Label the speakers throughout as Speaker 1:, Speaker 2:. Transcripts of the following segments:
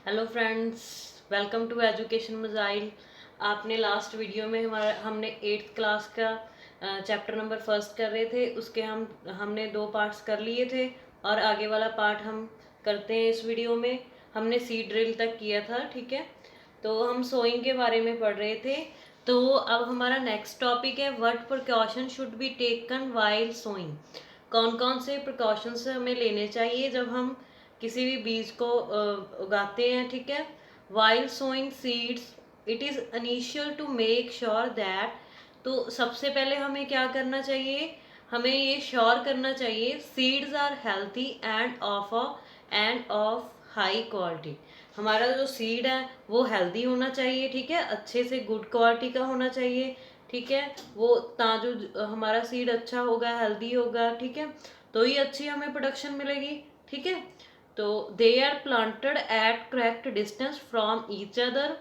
Speaker 1: Hello friends, welcome to education मज़ाइल। आपने last video में हमने 8th क्लास का चैप्टर नंबर फर्स्ट कर रहे थे, उसके हमने 2 पार्ट्स कर लिए थे और आगे वाला पार्ट हम करते हैं। इस वीडियो में हमने सीड ड्रिल तक किया था, ठीक है। तो हम सोइंग के बारे में पढ़ रहे थे। तो अब हमारा नेक्स्ट टॉपिक है what precaution should be taken while sowing. कौन कौन से प्रिकॉशंस हमें लेने चाहिए जब हम किसी भी बीज को उगाते हैं, ठीक है। While sowing seeds it is initial to make sure that, तो सबसे पहले हमें क्या करना चाहिए, हमें ये श्योर करना चाहिए seeds are healthy and of high quality. हमारा जो सीड है वो हेल्दी होना चाहिए, ठीक है, अच्छे से गुड क्वालिटी का होना चाहिए, ठीक है। वो जो हमारा सीड अच्छा होगा, हेल्दी होगा, ठीक है, तो ही अच्छी हमें प्रोडक्शन मिलेगी, ठीक है। तो they are planted at correct distance from each other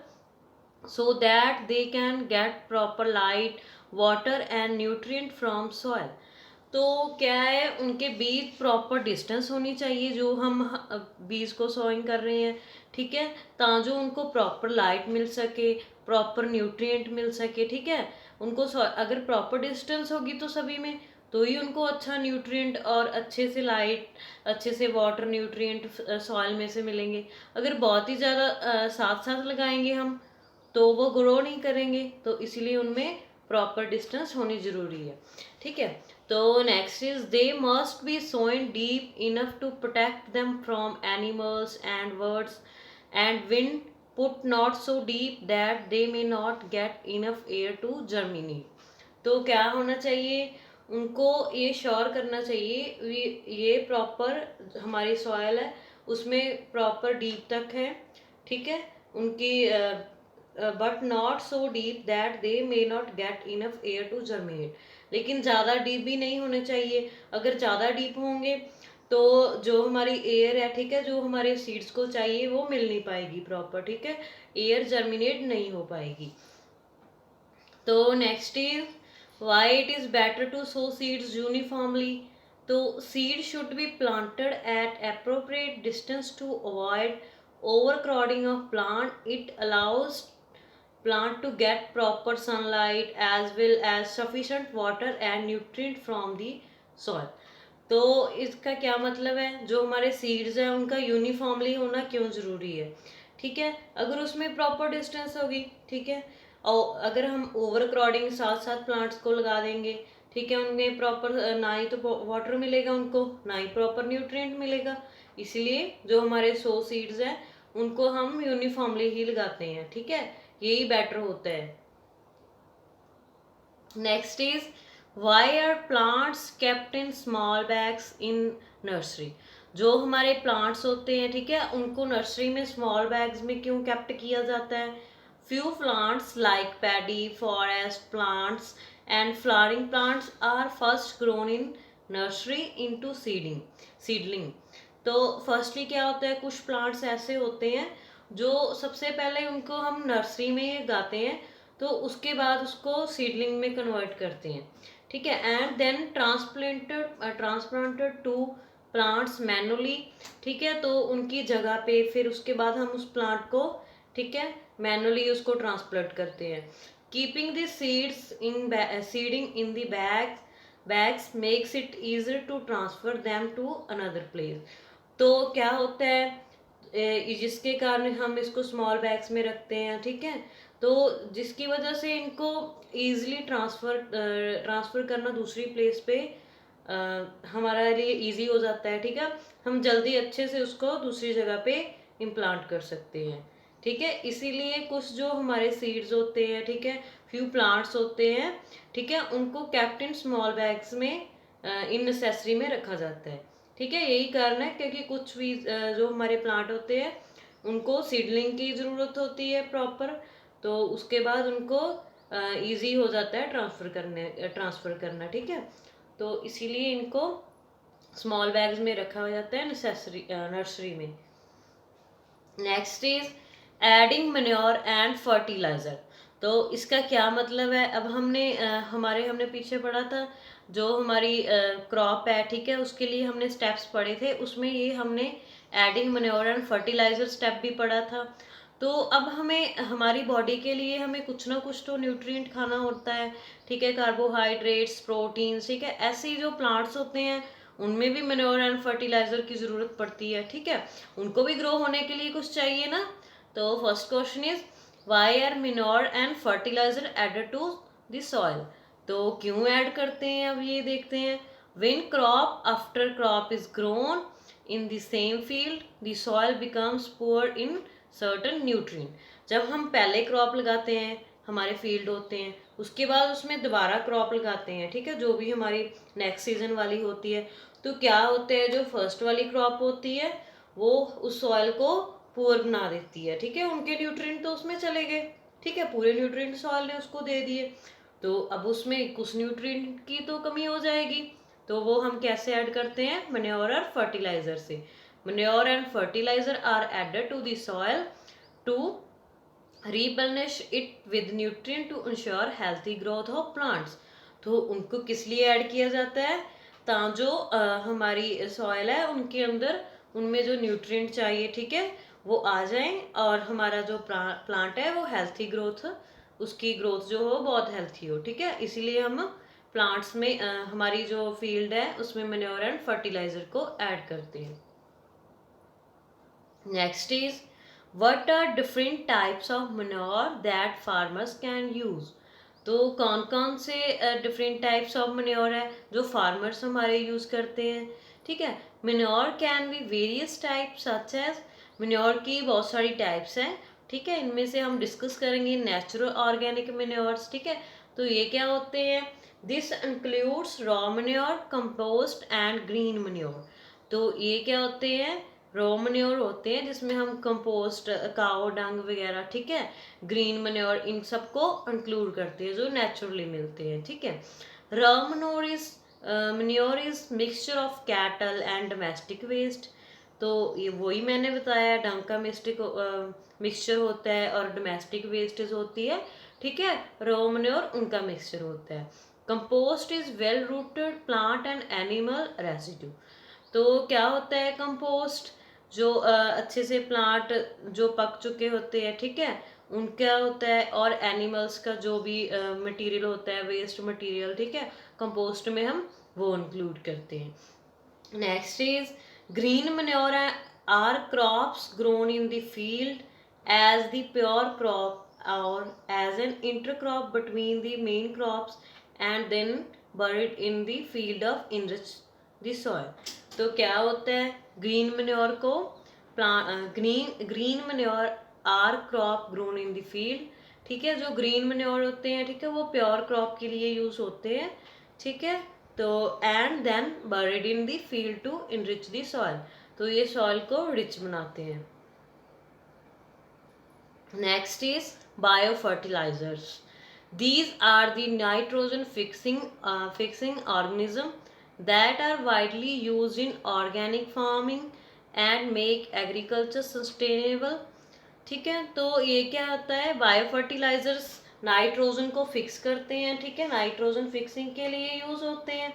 Speaker 1: so that they can get proper light, water and nutrient from soil। तो क्या है, उनके बीच प्रॉपर डिस्टेंस होनी चाहिए जो हम बीज को सोइंग कर रहे हैं, ठीक है, ताकि उनको प्रॉपर लाइट मिल सके, प्रॉपर न्यूट्रिएंट मिल सके, ठीक है। उनको अगर प्रॉपर डिस्टेंस होगी तो सभी में, तो ही उनको अच्छा न्यूट्रिएंट और अच्छे से लाइट, अच्छे से वाटर न्यूट्रिएंट सॉइल में से मिलेंगे। अगर बहुत ही ज़्यादा साथ साथ लगाएंगे हम तो वो ग्रो नहीं करेंगे, तो इसीलिए उनमें प्रॉपर डिस्टेंस होनी जरूरी है, ठीक है। तो next is they must be sown deep enough to protect them from animals and birds and wind, put not so deep that they may not get enough air to germinate. तो क्या होना चाहिए, उनको ये श्योर करना चाहिए ये proper हमारी सॉयल है उसमें प्रॉपर डीप तक है, ठीक है, उनकी but not so deep that they may not get enough air to germinate. लेकिन ज़्यादा डीप भी नहीं होने चाहिए। अगर ज़्यादा डीप होंगे तो जो हमारी एयर है, ठीक है, जो हमारे सीड्स को चाहिए वो मिल नहीं पाएगी प्रॉपर, ठीक है, एयर जर्मिनेट नहीं हो पाएगी। तो next is why it is better to sow seeds uniformly. तो seed should be planted at appropriate distance to avoid overcrowding of plant. It allows plant to get proper sunlight as well as sufficient water and nutrient from the soil। तो इसका क्या मतलब है, जो हमारे seeds हैं उनका यूनिफॉर्मली होना क्यों ज़रूरी है, ठीक है। अगर उसमें प्रॉपर डिस्टेंस होगी, ठीक है, और अगर हम ओवर क्रॉडिंग साथ साथ प्लांट्स को लगा देंगे, ठीक है, उनमें प्रॉपर ना ही तो वाटर मिलेगा उनको, ना ही प्रॉपर न्यूट्रिएंट मिलेगा। इसलिए जो हमारे सो सीड्स हैं उनको हम यूनिफॉर्मली ही लगाते हैं, ठीक है, यही बेटर होता है। Next is why are plants kept in small bags in nursery. जो हमारे प्लांट्स होते हैं, ठीक है, उनको नर्सरी में स्मॉल बैग्स में क्यों केप्ट किया जाता है। Few plants like paddy, forest plants and flowering plants are first grown in nursery into seedling. तो फर्स्टली क्या होता है, कुछ प्लांट्स ऐसे होते हैं जो सबसे पहले उनको हम नर्सरी में उगाते हैं, तो उसके बाद उसको सीडलिंग में कन्वर्ट करते हैं, ठीक है, and then transplanted to plants manually, ठीक है। तो उनकी जगह पे फिर उसके बाद हम उस प्लांट को, ठीक है, मैनुअली उसको ट्रांसप्लांट करते हैं। Keeping the seeds in seeding in the bags makes it easier to transfer them to another place. तो क्या होता है, जिसके कारण हम इसको स्मॉल बैग्स में रखते हैं, ठीक है, तो जिसकी वजह से इनको ईजिली ट्रांसफ़र करना दूसरी प्लेस पे हमारे लिए इजी हो जाता है, ठीक है, हम जल्दी अच्छे से उसको दूसरी जगह पे इम्प्लांट कर सकते हैं, ठीक है। इसीलिए कुछ जो हमारे सीड्स होते हैं, ठीक है, फ्यू प्लांट्स होते हैं, ठीक है, उनको केप्ट इन स्मॉल बैग्स में इन नेसेसरी में रखा जाता है, ठीक है। यही कारण है क्योंकि कुछ भी जो हमारे प्लांट होते हैं उनको सीडलिंग की ज़रूरत होती है प्रॉपर, तो उसके बाद उनको इजी हो जाता है ट्रांसफ़र करना, ठीक है। तो इसीलिए इनको स्मॉल बैग्स में रखा जाता है नर्सरी में। Next is adding manure and fertiliser. तो इसका क्या मतलब है, अब हमने पीछे पढ़ा था, जो हमारी क्रॉप है, ठीक है, उसके लिए हमने स्टेप्स पढ़े थे, उसमें ये हमने adding manure and fertiliser step भी पढ़ा था। तो अब हमें हमारी बॉडी के लिए हमें कुछ ना कुछ तो न्यूट्रिएंट खाना होता है, ठीक है, कार्बोहाइड्रेट्स, प्रोटीन्स, ठीक है, ऐसे ही जो प्लांट्स होते हैं उनमें भी मैन्योर एंड फर्टिलाइजर की ज़रूरत पड़ती है, ठीक है, उनको भी ग्रो होने के लिए कुछ चाहिए ना। तो first question is why are manure and fertiliser added to the soil. तो क्यों ऐड करते हैं, अब ये देखते हैं। When crop after crop is grown in the same field the soil becomes poor in certain nutrient. जब हम पहले क्रॉप लगाते हैं, हमारे फील्ड होते हैं, उसके बाद उसमें दोबारा क्रॉप लगाते हैं, ठीक है, जो भी हमारी नेक्स्ट सीजन वाली होती है, तो क्या होता है, जो फर्स्ट वाली क्रॉप होती है वो उस सॉइल को पुअर बना देती है, ठीक है, उनके न्यूट्रिएंट तो उसमें चले गए, ठीक है, पूरे न्यूट्रिएंट सॉइल ने उसको दे दिए, तो अब उसमें कुछ न्यूट्रिएंट की तो कमी हो जाएगी। तो वो हम कैसे ऐड करते हैं, मैन्योर और फर्टिलाइजर से। Manure and fertiliser are added to the soil to replenish it with nutrient to ensure healthy growth of plants। तो उनको किस लिए ऐड किया जाता है, जो हमारी सॉइल है उनके अंदर, उनमें जो न्यूट्रिएंट चाहिए, ठीक है, वो आ जाएं और हमारा जो प्लांट है वो हेल्थी ग्रोथ, उसकी ग्रोथ जो हो बहुत हेल्थी हो, ठीक है, इसीलिए हम प्लांट्स में हमारी जो फील्ड है उसमें मैन्योर एंड फर्टिलाइजर को ऐड करते हैं। Next is what are different types of manure that farmers can use। तो कौन कौन से डिफरेंट टाइप्स ऑफ manure है जो फार्मर्स हमारे यूज़ करते हैं, ठीक है। manure can be various types such as, manure की बहुत सारी टाइप्स हैं, ठीक है, इनमें से हम डिस्कस करेंगे नेचुरल ऑर्गेनिक manures, ठीक है। तो ये क्या होते हैं, this includes raw manure, compost and green manure। तो ये क्या होते हैं, रॉ मन्योर होते हैं जिसमें हम कंपोस्ट, काओ डंग वगैरह, ठीक है, ग्रीन मन्योर, इन सबको इंक्लूड करते हैं जो नेचुरली मिलते हैं, ठीक है। Raw manure is mixture of cattle and domestic waste. तो ये वही मैंने बताया, डंग का मिक्सचर होता है और डोमेस्टिक वेस्टेज होती है, ठीक है, रॉ मन्योर उनका मिक्सचर होता है। Compost is well rooted plant and animal residue. तो क्या होता है कंपोस्ट, जो अच्छे से प्लांट जो पक चुके होते हैं, ठीक है, उनका होता है, और एनिमल्स का जो भी मटेरियल होता है, वेस्ट मटेरियल, ठीक है, कंपोस्ट में हम वो इंक्लूड करते हैं। Next is green manure are crops grown in the field as the pure crop और as an intercrop between the main crops and then buried in the field of enrich the soil. तो क्या होता है, green manure को green manure are crop grown in the field, ठीक है, जो green manure होते हैं, ठीक है, वो प्योर क्रॉप के लिए यूज होते हैं, ठीक है। तो and then buried in the field to enrich the soil. तो ये सॉइल को रिच बनाते हैं। Next is bio fertilisers. These are the nitrogen fixing organism that are widely used in organic farming and make agriculture sustainable, ठीक है। तो ये क्या होता है, बायो फर्टिलाइजर्स नाइट्रोजन को फिक्स करते हैं, ठीक है, नाइट्रोजन फिक्सिंग के लिए यूज होते हैं,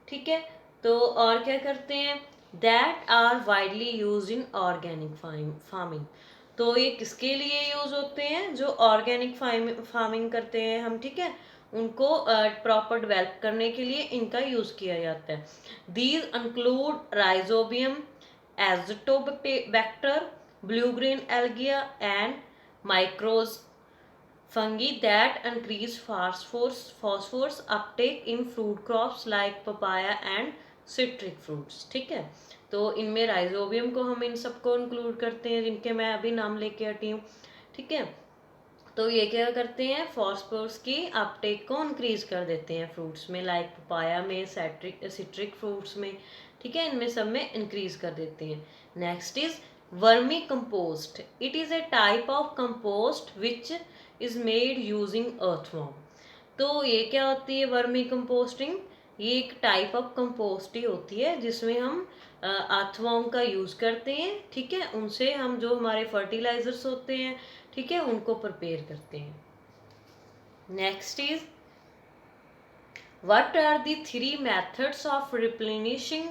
Speaker 1: ठीक है। तो और क्या करते हैं, that are widely use in organic farming. तो ये किसके लिए यूज होते हैं, जो ऑर्गेनिक फार्मिंग करते हैं हम, ठीक है, उनको प्रॉपर डेवलप करने के लिए इनका यूज किया जाता है। These include rhizobium, azotobacter, blue green algae and micros fungi that increase phosphorus uptake in fruit crops like papaya and citric fruits, ठीक है। तो इनमें राइजोबियम को हम इन सबको इंक्लूड करते हैं जिनके मैं अभी नाम लेके हटी हूँ, ठीक है। तो ये क्या करते हैं, फॉस्फोरस की अपटेक को इंक्रीज कर देते हैं फ्रूट्स में, लाइक पपाया में, सिट्रिक फ्रूट्स में, ठीक है, इनमें सब में इंक्रीज कर देते हैं। Next is vermi compost. It is a type of compost which is made using earthworm. तो ये क्या होती है वर्मी कंपोस्टिंग, ये एक टाइप ऑफ कंपोस्ट ही होती है जिसमें हम अर्थवॉर्म का यूज करते हैं, ठीक है, उनसे हम जो हमारे फर्टिलाइजर्स होते हैं, ठीक है, उनको प्रिपेयर करते हैं। Next is what are the three methods of replenishing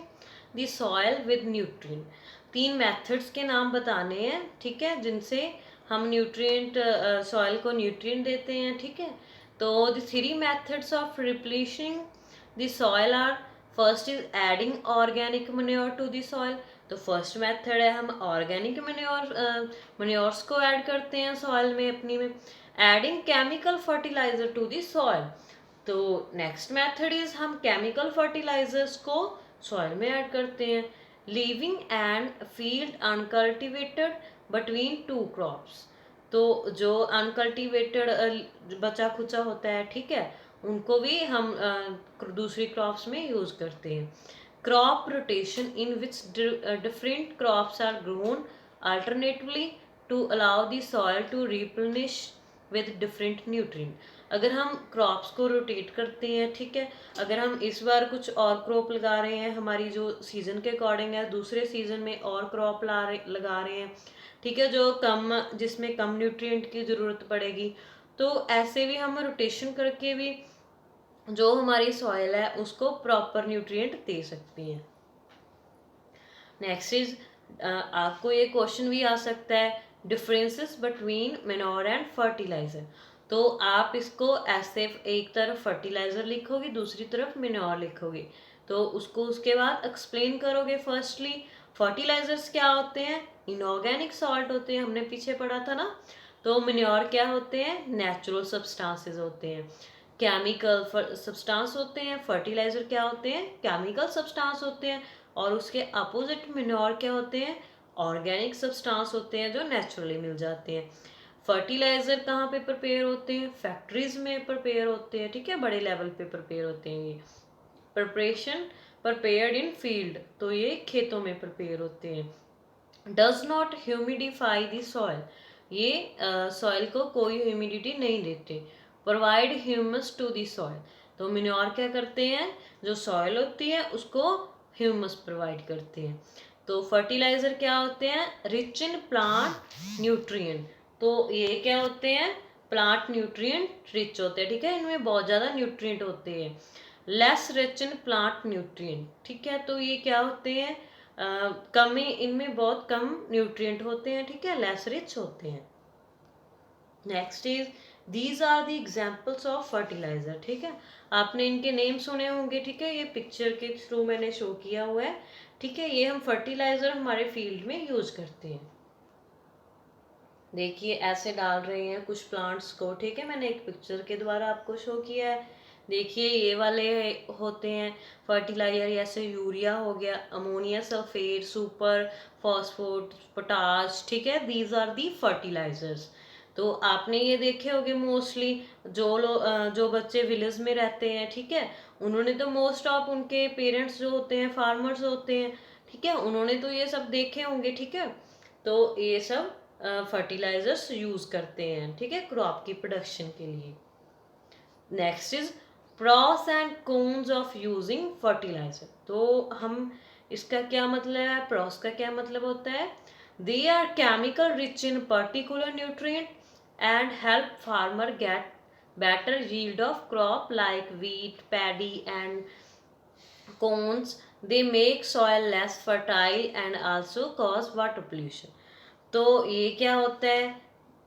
Speaker 1: the soil with nutrient? तीन मेथड्स के नाम बताने हैं, ठीक है, जिनसे हम न्यूट्रिएंट सॉइल को न्यूट्रिएंट देते हैं, ठीक है। तो the three methods of replacing the soil are, first is adding organic manure to the soil. तो फर्स्ट मेथड है हम ऑर्गेनिक मन्योर्स को ऐड करते हैं सॉइल में अपनी में। Adding chemical fertiliser to the soil. तो नेक्स्ट मेथड इज हम केमिकल फर्टिलाइजर्स को सॉइल में ऐड करते हैं। Leaving and field uncultivated between two crops. तो जो अनकल्टिवेटेड बचा खुचा होता है, ठीक है, उनको भी हम दूसरी क्रॉप्स में यूज करते हैं। Crop rotation in which different crops are grown alternatively to allow the soil to replenish with different nutrient. अगर हम क्रॉप्स को रोटेट करते हैं, ठीक है, अगर हम इस बार कुछ और क्रॉप लगा रहे हैं हमारी जो सीजन के अकॉर्डिंग है, दूसरे सीजन में और क्रॉप लगा रहे हैं, ठीक है, जो कम, जिसमें कम न्यूट्रिएंट की ज़रूरत पड़ेगी, तो ऐसे भी हम रोटेशन करके भी जो हमारी सॉइल है उसको प्रॉपर न्यूट्रिएंट दे सकते हैं। नेक्स्ट इज आपको ये क्वेश्चन भी आ सकता है, differences between manure and fertiliser. तो आप इसको ऐसे एक तरफ फर्टिलाइजर लिखोगे, दूसरी तरफ मैन्योर लिखोगे, तो उसको उसके बाद एक्सप्लेन करोगे। फर्स्टली फर्टिलाइजर्स क्या होते हैं? इनऑर्गेनिक सॉल्ट होते हैं, हमने पीछे पढ़ा था ना। तो मैन्योर क्या होते हैं? नेचुरल सब्सटेंसेस होते हैं। केमिकल सब्सटेंस होते हैं। फर्टिलाइजर क्या होते हैं? केमिकल सब्सटेंस होते हैं। और उसके अपोजिट मैन्योर क्या होते हैं? ऑर्गेनिक सब्सटेंस होते हैं जो नेचुरली मिल जाते हैं। फर्टिलाइजर कहाँ पे प्रिपेयर होते हैं? फैक्ट्रीज में प्रिपेयर होते हैं, ठीक है, बड़े लेवल पे प्रिपेयर होते हैं ये। प्रिपरेशन प्रिपेयर्ड इन फील्ड, तो ये खेतों में प्रिपेयर होते हैं। Does not humidify the soil, ये सॉइल को कोई ह्यूमिडिटी नहीं देते। Provide humus to the soil, तो मिन्योर क्या करते हैं? जो सॉइल होती है उसको ह्यूमस प्रोवाइड करते हैं। तो फर्टिलाइजर क्या होते हैं? रिच इन प्लांट न्यूट्रिएंट, तो ये क्या होते हैं? प्लांट न्यूट्रिएंट रिच होते हैं, ठीक है, इनमें बहुत ज़्यादा न्यूट्रिएंट होते हैं। Less rich in plant nutrient, ठीक है, तो ये क्या होते हैं? कम ही, इनमें बहुत कम न्यूट्रिएंट होते हैं, ठीक है, लेस रिच होते हैं। Next is these are the examples of fertiliser, ठीक है, आपने इनके नेम सुने होंगे, ठीक है, ये पिक्चर के थ्रू मैंने शो किया हुआ है, ठीक है, ये हम फर्टिलाइजर हमारे फील्ड में यूज करते हैं। देखिए ऐसे डाल रहे हैं कुछ प्लांट्स को, ठीक है, मैंने एक पिक्चर के द्वारा आपको शो किया है। देखिए ये वाले होते हैं फर्टिलाइजर, जैसे यूरिया हो गया, अमोनिया सल्फेट, सुपर फॉस्फोट, पोटाश, ठीक है, दीज आर दी फर्टिलाइजर्स। तो आपने ये देखे होंगे मोस्टली, जो बच्चे विलेज में रहते हैं, ठीक है, उन्होंने तो मोस्ट ऑफ उनके पेरेंट्स जो होते हैं फार्मर्स होते हैं, ठीक है, उन्होंने तो ये सब देखे होंगे, ठीक है। तो ये सब फर्टिलाइजर्स यूज करते हैं, ठीक है, क्रॉप की प्रोडक्शन के लिए। Next is pros and cons of using fertiliser. तो हम इसका क्या मतलब है? प्रॉस का क्या मतलब होता है? They are chemical rich in particular nutrient and help farmer get better yield of crop like wheat, paddy and corns. They make soil less fertile and also cause water pollution. तो ये क्या होता है?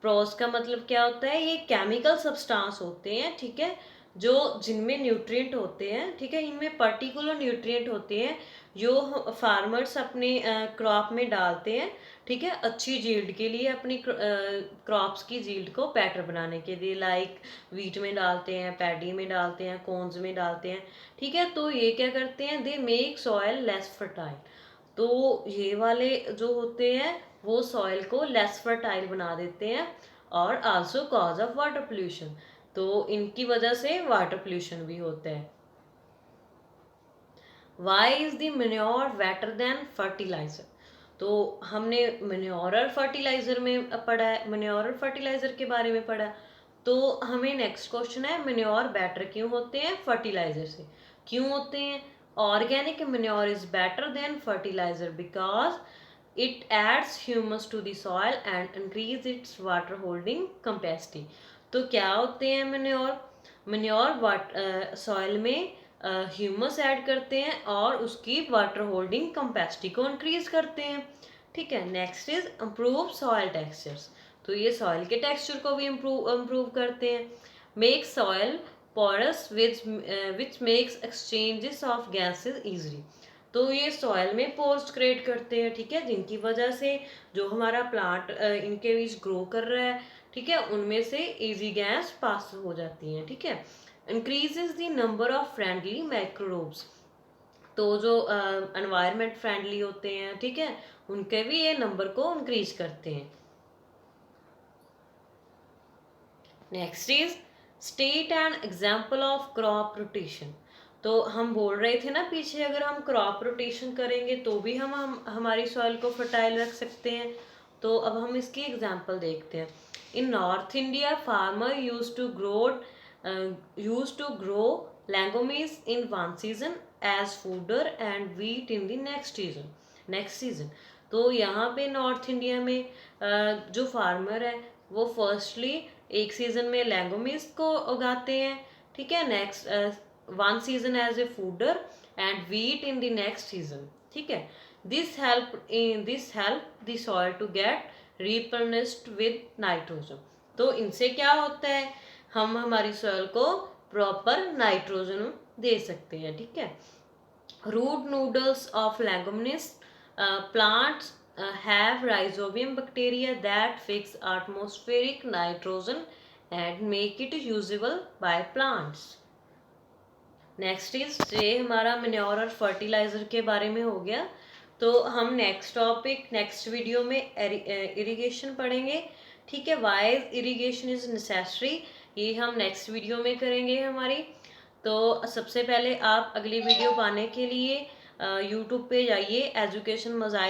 Speaker 1: प्रोस का मतलब क्या होता है? ये केमिकल सब्सटेंस होते हैं, ठीक है, जो जिनमें न्यूट्रिएंट होते हैं, ठीक है, इनमें पर्टिकुलर न्यूट्रिएंट होते हैं जो फार्मर्स अपने क्रॉप में डालते हैं, ठीक है, अच्छी जील्ड के लिए, अपनी क्रॉप्स की जील्ड को बेटर बनाने के लिए, लाइक वीट में डालते हैं, पैडी में डालते हैं, कॉर्न्स में डालते हैं, ठीक है। तो ये क्या करते हैं? They make soil less fertile, तो ये वाले जो होते हैं वो सॉइल को लेस फर्टाइल बना देते हैं और also cause of water pollution, तो इनकी वजह से वाटर पोल्यूशन भी होता है। Why is the manure better than fertiliser? तो हमने मैन्योर और फर्टिलाइजर में पढ़ा है, मैन्योर और फर्टिलाइजर के बारे में पढ़ा, तो हमें नेक्स्ट क्वेश्चन है मैन्योर बेटर क्यों होते हैं फर्टिलाइजर से? क्यों होते हैं? Organic manure is better than fertiliser because it adds humus to the soil and increase its water holding capacity. तो क्या होते हैं मेन्योर? मेन्योर सॉइल में ह्यूमस ऐड करते हैं और उसकी वाटर होल्डिंग कैपेसिटी को इंक्रीज करते हैं। ठीक है, next is improve soil textures. तो ये सॉइल के टेक्सचर को भी इम्प्रूव करते हैं। Make soil porous which makes exchanges of gases easily। तो ये सॉइल में पोर्स क्रिएट करते हैं, ठीक है, जिनकी वजह से जो हमारा प्लांट इनके बीच ग्रो कर रहा है, ठीक है, उनमें से इजी गैस पास हो जाती है। ठीक है, increases the number of friendly microbes. तो जो एनवायरनमेंट फ्रेंडली होते हैं, ठीक है, उनके भी ये नंबर को इंक्रीज करते हैं। Next is state an example of crop rotation. तो हम बोल रहे थे ना पीछे, अगर हम क्रॉप रोटेशन करेंगे तो भी हम हमारी सॉइल को फर्टाइल रख सकते हैं। तो अब हम इसकी एग्जाम्पल देखते हैं। In north India farmer use to grow legumes in one season as fodder and wheat in the next season. तो यहाँ पे नॉर्थ इंडिया में जो फार्मर है वो फर्स्टली एक सीजन में लेगुमिस को उगाते हैं, ठीक है, next one season as a fodder and wheat in the next season. ठीक है, this help the soil to get replenished with nitrogen. तो इनसे क्या होता है, हम हमारी सॉइल को प्रॉपर नाइट्रोजन दे सकते हैं। ठीक है, root nodules of leguminous plants have rhizobium bacteria that fix atmospheric nitrogen and make it usable by plants। Next is ये हमारा मैन्योर और फर्टिलाइजर के बारे में हो गया। तो हम नेक्स्ट टॉपिक नेक्स्ट वीडियो में इरिगेशन पढ़ेंगे। ठीक है, वाई इरिगेशन इज नेसेसरी, ये हम नेक्स्ट वीडियो में करेंगे हमारी। तो सबसे पहले आप अगली वीडियो पाने के लिए यूट्यूब पे जाइए, एजुकेशन मज़ाइल